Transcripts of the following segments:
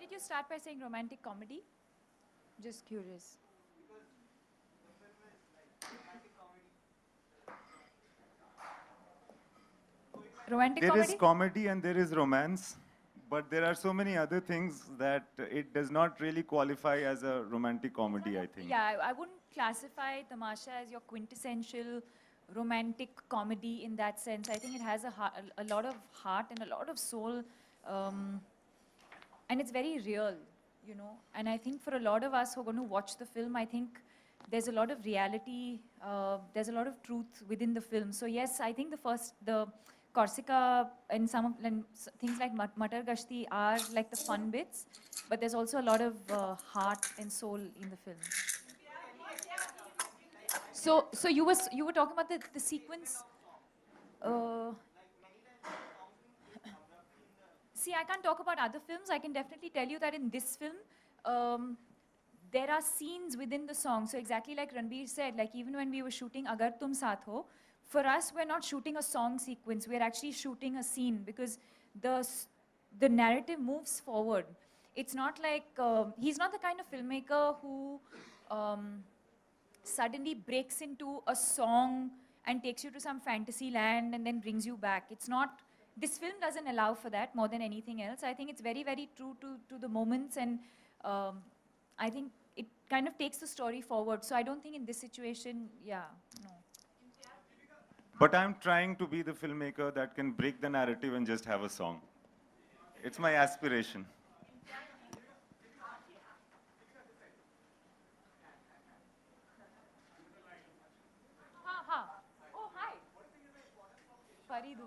did you start by saying romantic comedy? Just curious. Romantic There is comedy? comedy and there is romance, but there are so many other things that it does not really qualify as a romantic comedy, I think. Yeah, I wouldn't classify Tamasha as your quintessential romantic comedy in that sense. I think it has a lot of heart and a lot of soul, um, and it's very real, you know. And I think for a lot of us who are going to watch the film, I think there's a lot of reality, there's a lot of truth within the film. So yes, I think the Corsica and things like Matar Gashti are like the fun bits, but there's also a lot of heart and soul in the film. So you were talking about the sequence. Uh, See, I can't talk about other films. I can definitely tell you that in this film, um, there are scenes within the song. So exactly like Ranbir said, like even when we were shooting Agar Tum Saath Ho, for us, we're not shooting a song sequence. We're actually shooting a scene because the narrative moves forward. It's not like, he's not the kind of filmmaker who um, suddenly breaks into a song and takes you to some fantasy land and then brings you back. It's not, this film doesn't allow for that more than anything else. I think it's very, very true to the moments, and I think it kind of takes the story forward. So I don't think in this situation, yeah, no. But I'm trying to be the filmmaker that can break the narrative and just have a song. It's my aspiration. Ha ha. Oh, hi. Faridun.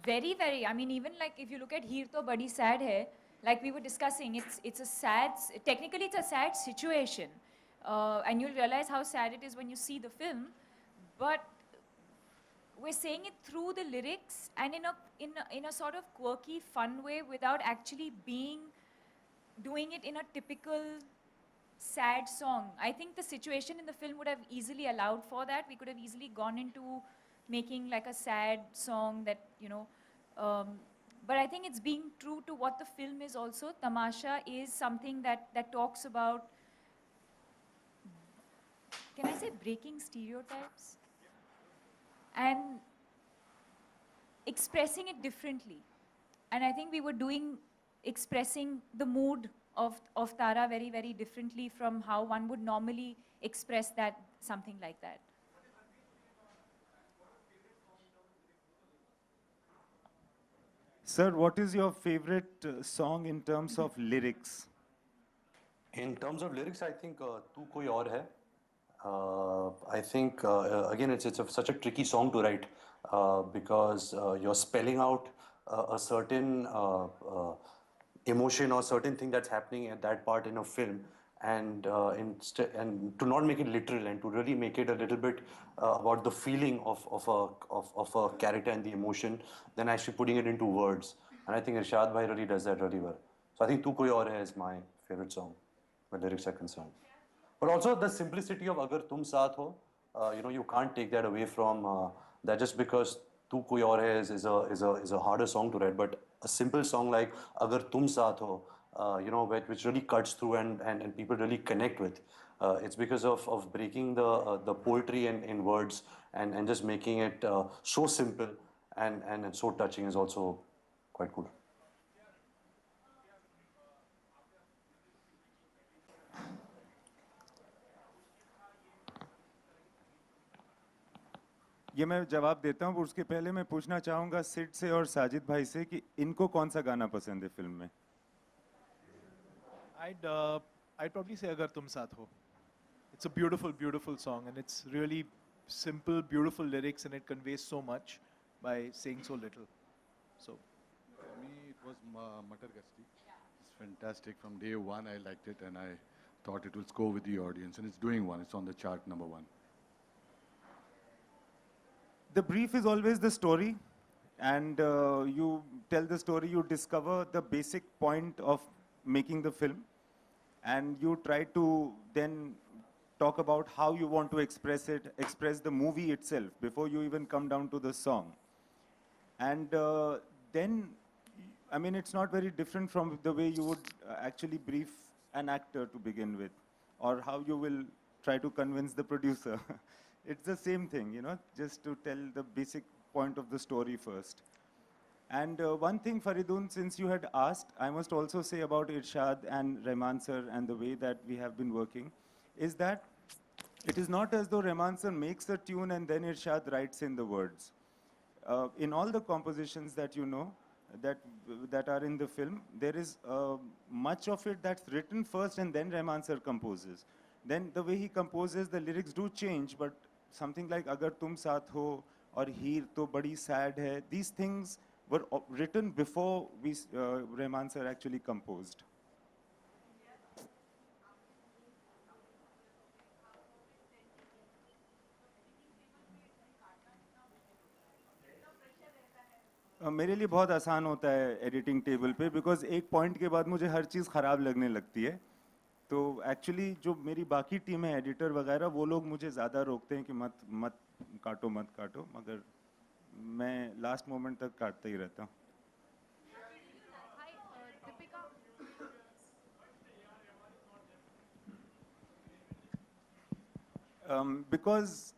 Very, very. I mean, even like if you look at Heer To Badi Sad Hai, like we were discussing, it's a sad, technically it's a sad situation. And you'll realize how sad it is when you see the film. But we're saying it through the lyrics and in a sort of quirky, fun way without actually doing it in a typical sad song. I think the situation in the film would have easily allowed for that. We could have easily gone into making like a sad song that, you know, but I think it's being true to what the film is also. Tamasha is something that talks about, can I say, breaking stereotypes? And expressing it differently. And I think we were expressing the mood of Tara very, very differently from how one would normally express that, something like that. Sir, what is your favorite song in terms of lyrics? In terms of lyrics, I think Tu Koi Aur Hai. I think again such a tricky song to write because you're spelling out a certain emotion or certain thing that's happening at that part in a film, and and to not make it literal and to really make it a little bit about the feeling of a character and the emotion, then actually putting it into words. And I think Irshad Bhai really does that really well. So I think Tu Koi Aur Hai is my favorite song where lyrics are concerned. But also the simplicity of Agar Tum Saath Ho, you can't take that away from that just because Tu Koi Aur Hai is a harder song to write, but a simple song like Agar Tum Saath Ho, which really cuts through and people really connect with. It's because of breaking the poetry in words and just making it so simple and so touching is also quite cool. ये मैं जवाब देता हूँ, उसके पहले मैं पूछना चाहूँगा सिड से और साजिद भाई से कि इनको कौन सा गाना पसंद है फिल्म में? I'd probably say Agar Tum Saath Ho. It's a beautiful, beautiful song, and it's really simple, beautiful lyrics, and it conveys so much by saying so little. So, For me, it was Matar Gashti. It's fantastic. From day one, I liked it, and I thought it would score with the audience, and it's doing one. It's on the chart #1. The brief is always the story, and you tell the story, you discover the basic point of making the film. and you try to then talk about how you want to express it, express the movie itself before you even come down to the song. And then, I mean, it's not very different from the way you would actually brief an actor to begin with, or how you will try to convince the producer. It's the same thing, you know, just to tell the basic point of the story first. And one thing, Faridun, since you had asked, I must also say about Irshad and Rahman sir and the way that we have been working, is that it is not as though Rahman sir makes a tune and then Irshad writes in the words. In all the compositions that you know, that are in the film, there is much of it that's written first and then Rahman sir composes. Then the way he composes, the lyrics do change, but something like Agar Tum Saath Ho or Heer To Badi Sad Hai, these things were written before Rahman sir actually composed. मेरे लिए बहुत आसान होता है editing table पे, because एक point के बाद मुझे हर चीज़ ख़राब लगने लगती है. तो एक्चुअली जो मेरी बाकी टीम है, एडिटर वगैरह, वो लोग मुझे ज़्यादा रोकते हैं कि मत काटो, मगर मैं लास्ट मोमेंट तक काटता ही रहता हूँ. Because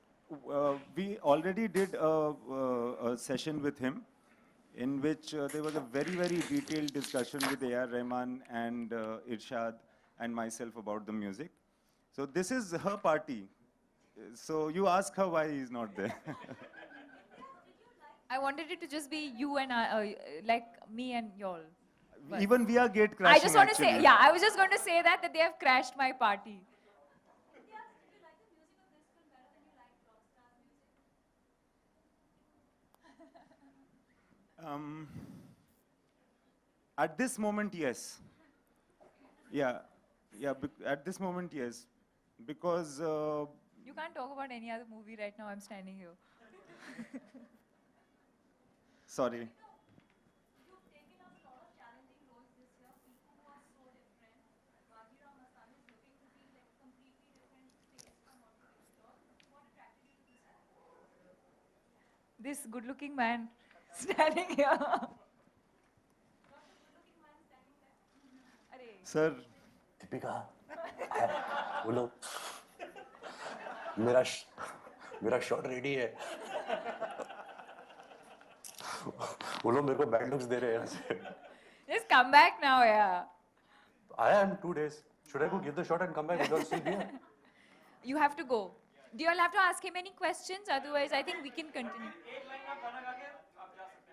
we already did a session with him in which there was a very, very detailed discussion with A.R. Rahman and Irshad and myself about the music. So this is her party. So you ask her why he's not there. I wanted it to just be you and I, like me and y'all. But Even we are gate crashing. I just want to say, actually. yeah, I was just going to say that they have crashed my party. At this moment, yes. Yeah, at this moment, yes. Because, You can't talk about any other movie right now. I'm standing here. sorry. This good-looking man standing here. Arey. Sir, Deepika बोलो मेरा shot ready है. वो लोग मेरे को bad looks दे रहे हैं यहाँ से. Just come back now, yeah. I am 2 days. Should I go give the shot and come back? We got still here. You have to go. Do you all have to ask him any questions? Otherwise, I think we can continue.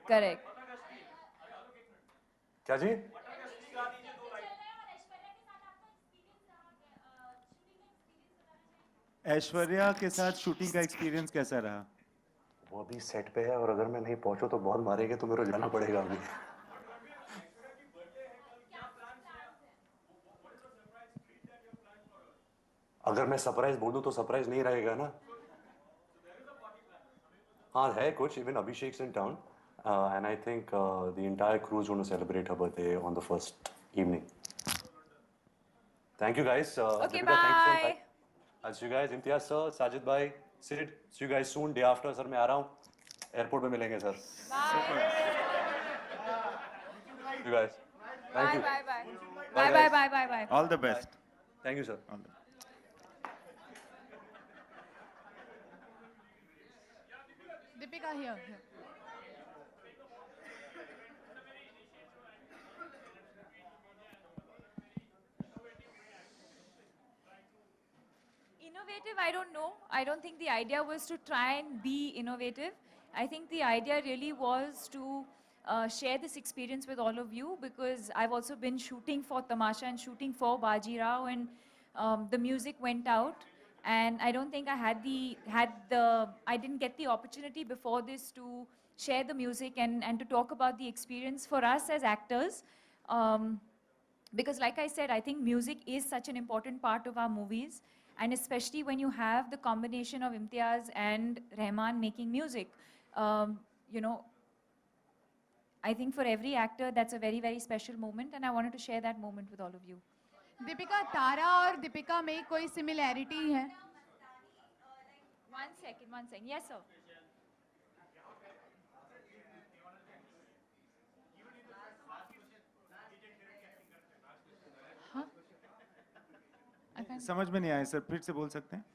Correct. क्या जी? ऐश्वर्या के साथ shooting का experience कैसा रहा? वो अभी set पे है और अगर मैं नहीं पहुंचूं तो बहुत मारेंगे, तो मेरे को जाना पड़ेगा अभी. अगर मैं सरप्राइज बोल दूं तो सरप्राइज नहीं रहेगा ना. हाँ है कुछ. Even Abhishek's in town, and I think the entire crew is going to celebrate her birthday on the first evening. Thank you guys. Okay, Deepika, thank you for bye. inviting. I'll see you guys. Imtiaz sir, Sajid bhai, Sid, see you guys soon. Day after sir मैं आ रहा हूँ. Airport पे मिलेंगे sir. Bye. See you guys. Thank Bye, you. bye, bye. Bye, Bye, bye, guys. bye, bye, bye. All the best. Thank you sir. All the Deepika here. Innovative, I don't know. I don't think the idea was to try and be innovative. I think the idea really was to share this experience with all of you, because I've also been shooting for Tamasha and shooting for Baji Rao, and the music went out. And I don't think I I didn't get the opportunity before this to share the music and to talk about the experience for us as actors. Because like I said, I think music is such an important part of our movies, and especially when you have the combination of Imtiaz and Rahman making music. You know, I think for every actor, that's a very, very special moment, and I wanted to share that moment with all of you. Deepika, तारा और दीपिका में कोई similarity है? 1 second, 1 second. Yes, sir. Huh? I can't. समझ में नहीं आया sir, फिर से बोल सकते हैं?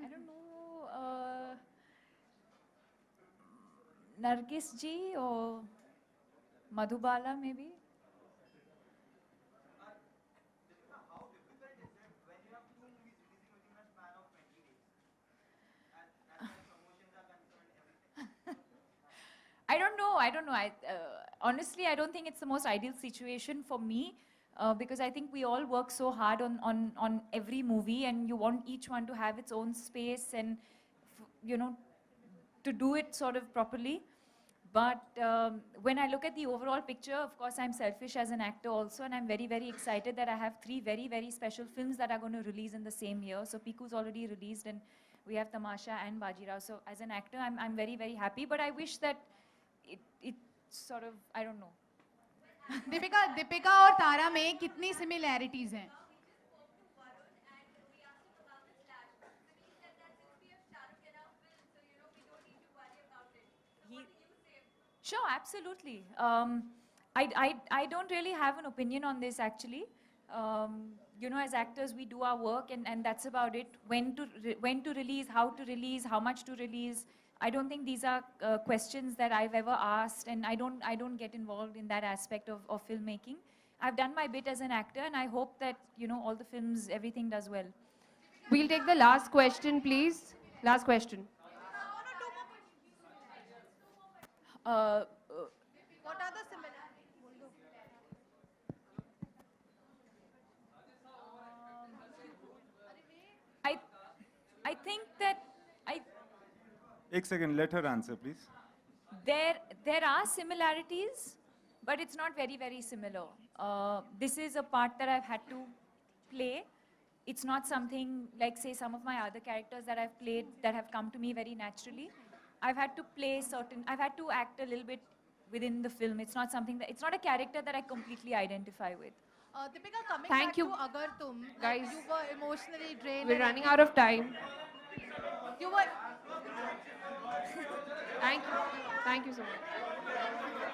I don't know. Nargis ji or Madhubala maybe. I don't know. I don't know. Honestly, I don't think it's the most ideal situation for me because I think we all work so hard on every movie, and you want each one to have its own space and you know to do it sort of properly. But when I look at the overall picture, of course, I'm selfish as an actor also, and I'm very, very excited that I have 3 very, very special films that are going to release in the same year. So Piku's already released, and we have Tamasha and Bajirao. So as an actor, I'm very, very happy. But I wish that it sort of, I don't know. Deepika और तारा में कितनी similarities हैं? Sure, absolutely. I don't really have an opinion on this actually. You know, as actors, we do our work, and that's about it. When to release, how to release, how much to release. I don't think these are questions that I've ever asked, and I don't get involved in that aspect of filmmaking. I've done my bit as an actor, and I hope that all the films, everything does well. We'll take the last question, please. Last question. What are the similarities? I think that एक second, let her answer, please. there are similarities, but it's not very, very similar. This is a part that I've had to play. It's not something like, say, some of my other characters that I've played that have come to me very naturally. I've had to I've had to act a little bit within the film. It's not a character that I completely identify with. Deepika, coming Thank back you. to Agar Tum, Guys, you were emotionally drained. We're and running out of time. You were Thank you. Thank you so much.